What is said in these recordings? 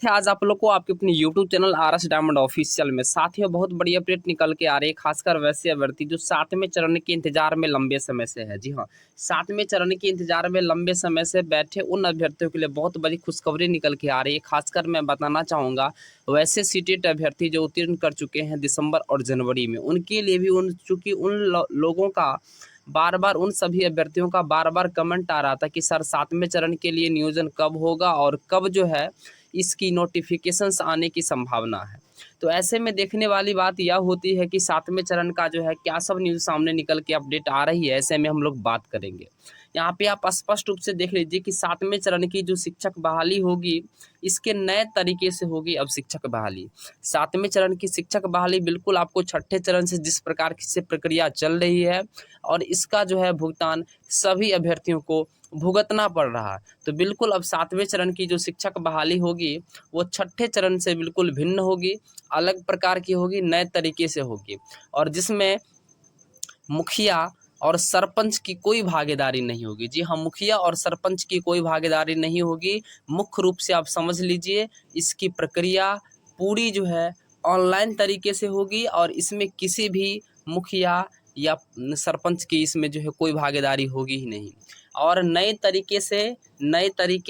आज आप लोग को आपके अपने YouTube channel RS diamond official में साथियों बहुत बड़ी अपडेट निकल के आ रही है। खासकर वैसे अभ्यर्थी जो 7वें चरण के इंतजार में लंबे समय से है। जी हाँ, 7वें चरण के इंतजार में लंबे समय से बैठे उन अभ्यर्थियों के लिए बहुत बड़ी खुशखबरी निकल के आ रही है। खासकर मैं बताना चाहूँगा वैसे सीटेट अभ्यर्थी जो उत्तीर्ण कर चुके हैं दिसंबर और जनवरी में, उनके लिए भी चूँकि लोगों का बार-बार उन सभी अभ्यर्थियों का बार-बार कमेंट आ रहा था कि सर 7वें चरण के लिए नियोजन कब होगा और कब जो है इसकी नोटिफिकेशंस आने की संभावना है। तो ऐसे में देखने वाली बात यह होती है कि 7वें चरण का जो है क्या सब न्यूज़ सामने निकल के अपडेट आ रही है, ऐसे में हम लोग बात करेंगे। यहाँ पे आप स्पष्ट रूप से देख लीजिए कि 7वें चरण की जो शिक्षक बहाली होगी, इसके नए तरीके से होगी अब शिक्षक बहाली। 7वें चरण की शिक्षक बहाली बिल्कुल आपको 6ठे चरण से जिस प्रकार से प्रक्रिया चल रही है और इसका जो है भुगतान सभी अभ्यर्थियों को भुगतना पड़ रहा है। तो बिल्कुल अब 7वें चरण की जो शिक्षक बहाली होगी वो 6ठे चरण से बिल्कुल भिन्न होगी, अलग प्रकार की होगी, नए तरीके से होगी और जिसमें मुखिया और सरपंच की कोई भागीदारी नहीं होगी। जी हाँ, मुखिया और सरपंच की कोई भागीदारी नहीं होगी। मुख्य रूप से आप समझ लीजिए इसकी प्रक्रिया पूरी जो है ऑनलाइन तरीके से होगी और इसमें किसी भी मुखिया या सरपंच की इसमें जो है कोई भागीदारी होगी ही नहीं। और नए तरीके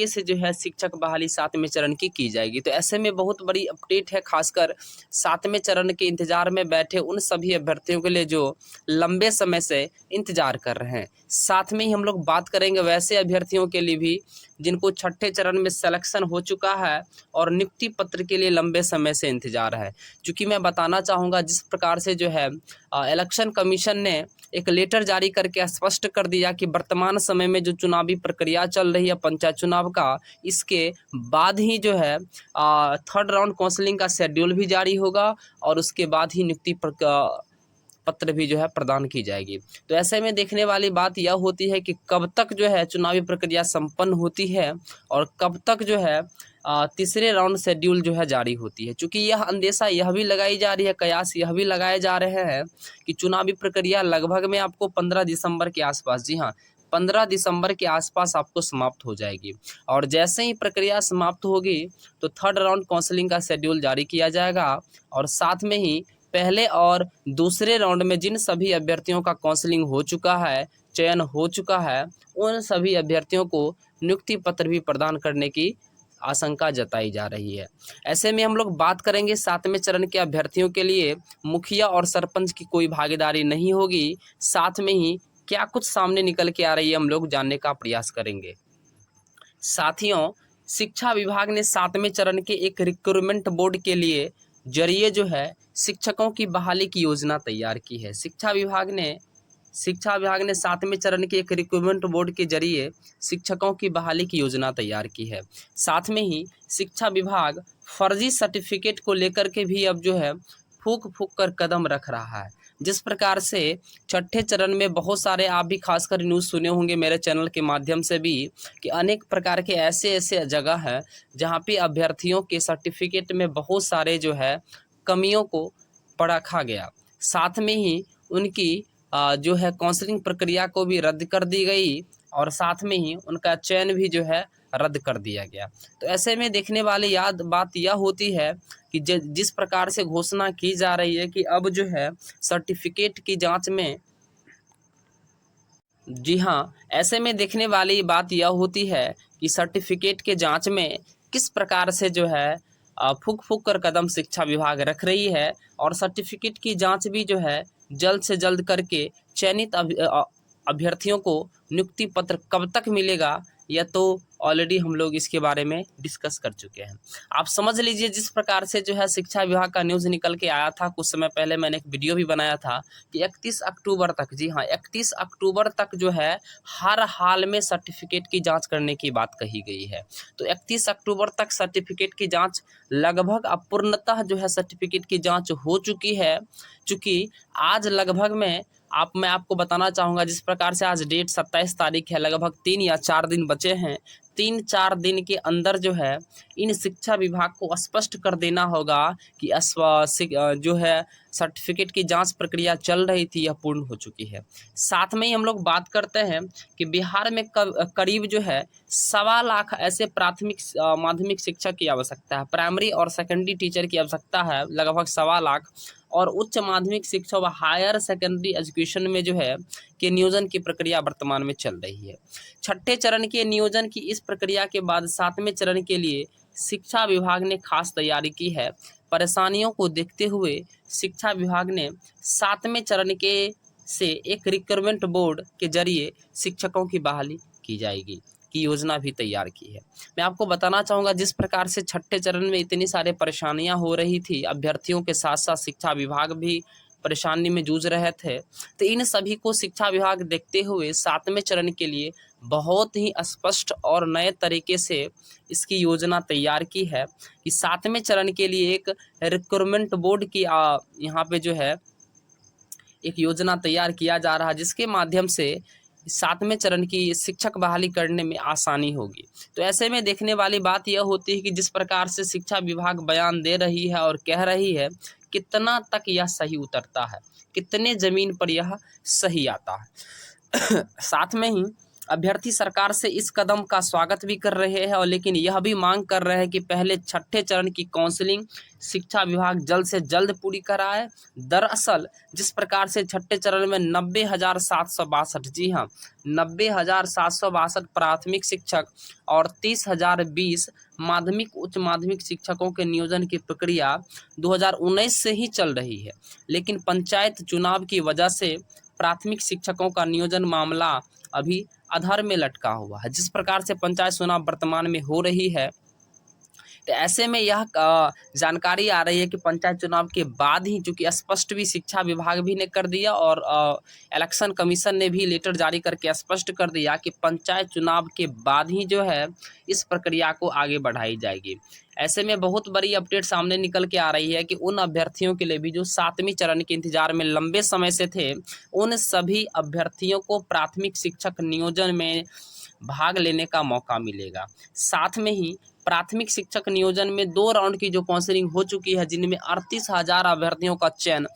से जो है शिक्षक बहाली 7वें चरण की जाएगी। तो ऐसे में बहुत बड़ी अपडेट है, खासकर 7वें चरण के इंतजार में बैठे उन सभी अभ्यर्थियों के लिए जो लंबे समय से इंतजार कर रहे हैं। साथ में ही हम लोग बात करेंगे वैसे अभ्यर्थियों के लिए भी जिनको 6ठे चरण में सिलेक्शन हो चुका है और नियुक्ति पत्र के लिए लंबे समय से इंतजार है। क्योंकि मैं बताना चाहूँगा जिस प्रकार से जो है इलेक्शन कमीशन ने एक लेटर जारी करके स्पष्ट कर दिया कि वर्तमान समय में जो चुनावी प्रक्रिया चल रही है पंचायत चुनाव का, इसके बाद ही जो है थर्ड राउंड काउंसलिंग का शेड्यूल भी जारी होगा और उसके बाद ही नियुक्ति पत्र भी जो है प्रदान की जाएगी। तो ऐसे में देखने वाली बात यह होती है कि कब तक जो है चुनावी प्रक्रिया संपन्न होती है और कब तक जो है तीसरे राउंड शेड्यूल जो है जारी होती है। चूँकि यह अंदेशा यह भी लगाई जा रही है, कयास यह भी लगाए जा रहे हैं कि चुनावी प्रक्रिया लगभग में आपको 15 दिसंबर के आसपास, जी हाँ, 15 दिसंबर के आसपास आपको समाप्त हो जाएगी और जैसे ही प्रक्रिया समाप्त होगी तो थर्ड राउंड काउंसलिंग का शेड्यूल जारी किया जाएगा और साथ में ही पहले और दूसरे राउंड में जिन सभी अभ्यर्थियों का काउंसलिंग हो चुका है, चयन हो चुका है, उन सभी अभ्यर्थियों को नियुक्ति पत्र भी प्रदान करने की आशंका जताई जा रही है। ऐसे में हम लोग बात करेंगे 7वें चरण के अभ्यर्थियों के लिए मुखिया और सरपंच की कोई भागीदारी नहीं होगी। साथ में ही क्या कुछ सामने निकल के आ रही है हम लोग जानने का प्रयास करेंगे। साथियों, शिक्षा विभाग ने 7वें चरण के एक रिक्रूटमेंट बोर्ड के लिए जरिए जो है शिक्षकों की बहाली की योजना तैयार की है। शिक्षा विभाग ने 7वें चरण के एक रिक्रूटमेंट बोर्ड के जरिए शिक्षकों की बहाली की योजना तैयार की है। साथ में ही शिक्षा विभाग फर्जी सर्टिफिकेट को लेकर के भी अब जो है फूक फूक कर कदम रख रहा है। जिस प्रकार से 6ठे चरण में बहुत सारे आप भी खासकर न्यूज़ सुने होंगे मेरे चैनल के माध्यम से भी कि अनेक प्रकार के ऐसे जगह हैं जहाँ पे अभ्यर्थियों के सर्टिफिकेट में बहुत सारे जो है कमियों को परखा गया। साथ में ही उनकी जो है काउंसलिंग प्रक्रिया को भी रद्द कर दी गई और साथ में ही उनका चयन भी जो है रद्द कर दिया गया। तो ऐसे में देखने वाली बात यह होती है कि जिस प्रकार से घोषणा की जा रही है कि अब जो है सर्टिफिकेट की जांच में, जी हाँ, ऐसे में देखने वाली बात यह होती है कि सर्टिफिकेट के जांच में किस प्रकार से जो है फूक फूक कर कदम शिक्षा विभाग रख रही है और सर्टिफिकेट की जांच भी जो है जल्द से जल्द करके चयनित अभ्यर्थियों को नियुक्ति पत्र कब तक मिलेगा, यह तो ऑलरेडी हम लोग इसके बारे में डिस्कस कर चुके हैं। आप समझ लीजिए जिस प्रकार से जो है शिक्षा विभाग का न्यूज़ निकल के आया था, कुछ समय पहले मैंने एक वीडियो भी बनाया था कि 31 अक्टूबर तक, जी हाँ, 31 अक्टूबर तक जो है हर हाल में सर्टिफिकेट की जांच करने की बात कही गई है। तो 31 अक्टूबर तक सर्टिफिकेट की जांच लगभग अपूर्णतः जो है सर्टिफिकेट की जांच हो चुकी है। चूँकि आज लगभग में मैं आपको बताना चाहूँगा जिस प्रकार से आज डेट 27 तारीख है, लगभग 3 या 4 दिन बचे हैं। 3-4 दिन के अंदर जो है इन शिक्षा विभाग को स्पष्ट कर देना होगा कि जो है सर्टिफिकेट की जांच प्रक्रिया चल रही थी यह पूर्ण हो चुकी है। साथ में ही हम लोग बात करते हैं कि बिहार में करीब जो है 1.25 लाख ऐसे प्राथमिक माध्यमिक शिक्षक की आवश्यकता है, प्राइमरी और सेकेंडरी टीचर की आवश्यकता है लगभग 1.25 लाख, और उच्च माध्यमिक शिक्षा व हायर सेकेंडरी एजुकेशन में जो है के नियोजन की प्रक्रिया वर्तमान में चल रही है। छठे चरण के नियोजन की इस प्रक्रिया के बाद 7वें चरण के लिए शिक्षा विभाग ने खास तैयारी की है। परेशानियों को देखते हुए शिक्षा विभाग ने 7वें चरण के से एक रिक्रूटमेंट बोर्ड के जरिए शिक्षकों की बहाली की जाएगी की योजना भी तैयार की है। मैं आपको बताना चाहूँगा जिस प्रकार से छठे चरण में इतनी सारी परेशानियां हो रही थी, अभ्यर्थियों के साथ साथ शिक्षा विभाग भी परेशानी में जूझ रहे थे, तो इन सभी को शिक्षा विभाग देखते हुए 7वें चरण के लिए बहुत ही स्पष्ट और नए तरीके से इसकी योजना तैयार की है कि 7वें चरण के लिए एक रिक्रूटमेंट बोर्ड की यहाँ पे जो है एक योजना तैयार किया जा रहा है, जिसके माध्यम से 7वें चरण की शिक्षक बहाली करने में आसानी होगी। तो ऐसे में देखने वाली बात यह होती है कि जिस प्रकार से शिक्षा विभाग बयान दे रही है और कह रही है, कितना तक यह सही उतरता है, कितने ज़मीन पर यह सही आता है। साथ में ही अभ्यर्थी सरकार से इस कदम का स्वागत भी कर रहे हैं, और लेकिन यह भी मांग कर रहे हैं कि पहले छठे चरण की काउंसलिंग शिक्षा विभाग जल्द से जल्द पूरी कराए। दरअसल जिस प्रकार से छठे चरण में 90,762, जी हाँ 90,762 प्राथमिक शिक्षक और 30,020 माध्यमिक उच्च माध्यमिक शिक्षकों के नियोजन की प्रक्रिया 2019 से ही चल रही है, लेकिन पंचायत चुनाव की वजह से प्राथमिक शिक्षकों का नियोजन मामला अभी अधर में लटका हुआ है। जिस प्रकार से पंचायत चुनाव वर्तमान में हो रही है, तो ऐसे में यह जानकारी आ रही है कि पंचायत चुनाव के बाद ही, चूंकि स्पष्ट भी शिक्षा विभाग भी ने कर दिया और इलेक्शन कमीशन ने भी लेटर जारी करके स्पष्ट कर दिया कि पंचायत चुनाव के बाद ही जो है इस प्रक्रिया को आगे बढ़ाई जाएगी। ऐसे में बहुत बड़ी अपडेट सामने निकल के आ रही है कि उन अभ्यर्थियों के लिए भी जो 7वें चरण के इंतजार में लंबे समय से थे, उन सभी अभ्यर्थियों को प्राथमिक शिक्षक नियोजन में भाग लेने का मौका मिलेगा। साथ में ही प्राथमिक शिक्षक नियोजन में 2 राउंड की जो काउंसलिंग हो चुकी है, जिनमें 38,000 अभ्यर्थियों का चयन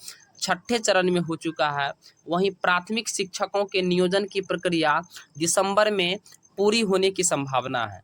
छठे चरण में हो चुका है, वहीं प्राथमिक शिक्षकों के नियोजन की प्रक्रिया दिसंबर में पूरी होने की संभावना है।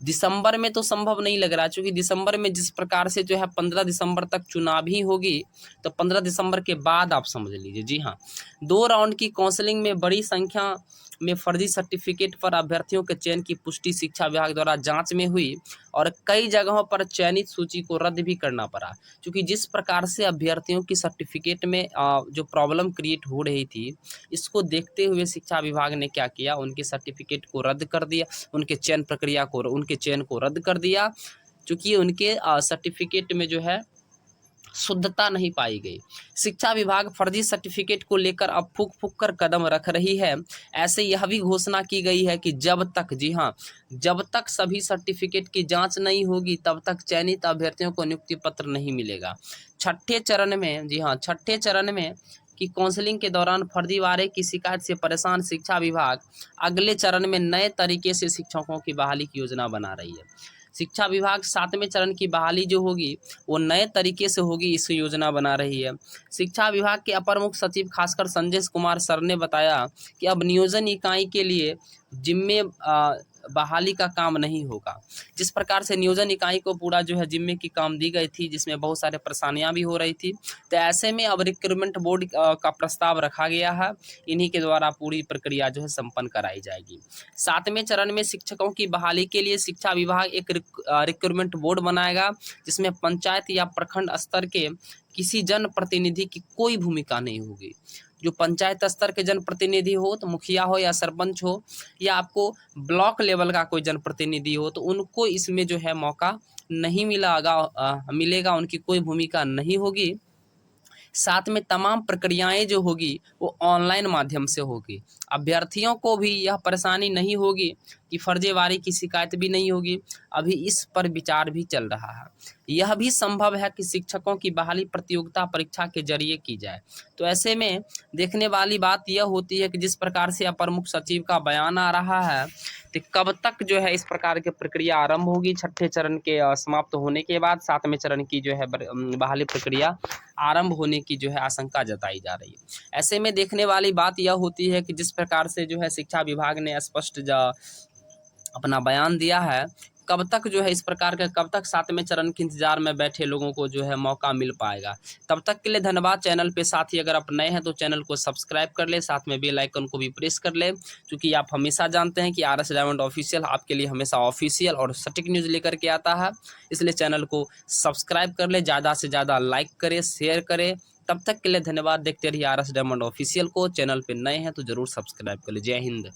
दिसंबर में तो संभव नहीं लग रहा, क्योंकि दिसंबर में जिस प्रकार से जो है 15 दिसंबर तक चुनाव ही होगी, तो 15 दिसंबर के बाद आप समझ लीजिए। जी हाँ, 2 राउंड की काउंसलिंग में बड़ी संख्या में फर्जी सर्टिफिकेट पर अभ्यर्थियों के चयन की पुष्टि शिक्षा विभाग द्वारा जांच में हुई, और कई जगहों पर चयनित सूची को रद्द भी करना पड़ा, क्योंकि जिस प्रकार से अभ्यर्थियों की सर्टिफिकेट में जो प्रॉब्लम क्रिएट हो रही थी, इसको देखते हुए शिक्षा विभाग ने क्या किया, उनके सर्टिफिकेट को रद्द कर दिया, उनके चयन को रद्द कर दिया, क्योंकि उनके सर्टिफिकेट में जो है शुद्धता नहीं पाई गई। शिक्षा विभाग फर्जी सर्टिफिकेट को लेकर अब फूक फूक कर कदम रख रही है। ऐसे यह भी घोषणा की गई है कि जब तक, जी हाँ, जब तक सभी सर्टिफिकेट की जांच नहीं होगी, तब तक चयनित अभ्यर्थियों को नियुक्ति पत्र नहीं मिलेगा। छठे चरण में, जी हाँ, छठे चरण में की काउंसलिंग के दौरान फर्जीवाड़े की शिकायत से परेशान शिक्षा विभाग अगले चरण में नए तरीके से शिक्षकों की बहाली की योजना बना रही है। शिक्षा विभाग 7वें चरण की बहाली जो होगी वो नए तरीके से होगी, इस योजना बना रही है। शिक्षा विभाग के अपर मुख्य सचिव खासकर संजय कुमार सर ने बताया कि अब नियोजन इकाई के लिए जिम्मे बहाली का काम नहीं होगा। जिस प्रकार से नियोजन इकाई को पूरा जो है जिम्मे की काम दी गई थी, जिसमें बहुत सारे परेशानियां भी हो रही थी, तो ऐसे में अब रिक्रूटमेंट बोर्ड का प्रस्ताव रखा गया है। इन्हीं के द्वारा पूरी प्रक्रिया जो है संपन्न कराई जाएगी। 7वें चरण में शिक्षकों की बहाली के लिए शिक्षा विभाग एक रिक्रूटमेंट बोर्ड बनाएगा, जिसमें पंचायत या प्रखंड स्तर के किसी जनप्रतिनिधि की कोई भूमिका नहीं होगी। जो पंचायत स्तर के जनप्रतिनिधि हो, तो मुखिया हो या सरपंच हो, या आपको ब्लॉक लेवल का कोई जनप्रतिनिधि हो, तो उनको इसमें जो है मौका नहीं मिलेगा, उनकी कोई भूमिका नहीं होगी। साथ में तमाम प्रक्रियाएं जो होगी वो ऑनलाइन माध्यम से होगी। अभ्यर्थियों को भी यह परेशानी नहीं होगी, कि फर्जीवाड़ी की शिकायत भी नहीं होगी। अभी इस पर विचार भी चल रहा है। यह भी संभव है कि शिक्षकों की बहाली प्रतियोगिता परीक्षा के जरिए की जाए। तो ऐसे में देखने वाली बात यह होती है कि जिस प्रकार से अपर मुख्य सचिव का बयान आ रहा है, तो कब तक जो है इस प्रकार की प्रक्रिया आरंभ होगी। छठे चरण के समाप्त होने के बाद सातवें चरण की जो है बहाली प्रक्रिया आरंभ होने की जो है आशंका जताई जा रही है। ऐसे में देखने वाली बात यह होती है कि जिस प्रकार से जो है शिक्षा विभाग ने स्पष्ट अपना बयान दिया है, कब तक जो है इस प्रकार का, कब तक सातवें चरण के इंतजार में बैठे लोगों को जो है मौका मिल पाएगा। तब तक के लिए धन्यवाद। चैनल पे साथ ही अगर आप नए हैं तो चैनल को सब्सक्राइब कर ले, साथ में बेल आइकन को भी प्रेस कर ले, क्योंकि आप हमेशा जानते हैं कि RS डायमंड ऑफिशियल आपके लिए हमेशा ऑफिशियल और सटीक न्यूज़ लेकर के आता है। इसलिए चैनल को सब्सक्राइब कर ले, ज़्यादा से ज़्यादा लाइक करें, शेयर करें। तब तक के लिए धन्यवाद। देखते रहिए RS डायमंड ऑफिशियल को। चैनल पर नए हैं तो जरूर सब्सक्राइब कर ले। जय हिंद।